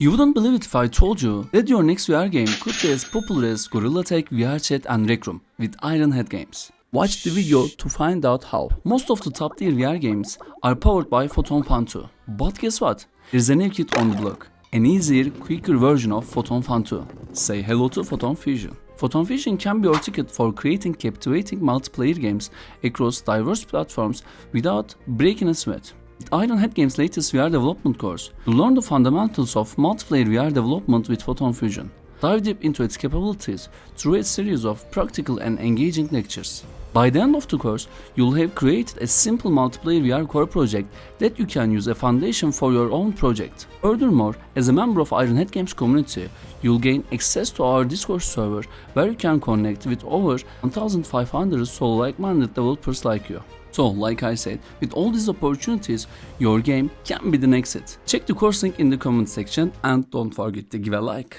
You wouldn't believe it if I told you that your next VR game could be as popular as Gorilla Tag, VRChat and Rec Room with Ironhead Games. Watch the video to find out how. Most of the top tier VR games are powered by Photon Fan 2. But guess what? There's a new kid on the block. An easier, quicker version of Photon Fan 2. Say hello to Photon Fusion. Photon Fusion can be your ticket for creating captivating multiplayer games across diverse platforms without breaking a sweat. With Ironhead Games' latest VR development course, you'll learn the fundamentals of multiplayer VR development with Photon Fusion. Dive deep into its capabilities through a series of practical and engaging lectures. By the end of the course, you'll have created a simple multiplayer VR core project that you can use as a foundation for your own project. Furthermore, as a member of Ironhead Games community, you'll gain access to our Discord server where you can connect with over 1,500 solo like-minded developers like you. So, like I said, with all these opportunities, your game can be the next hit. Check the course link in the comment section and don't forget to give a like.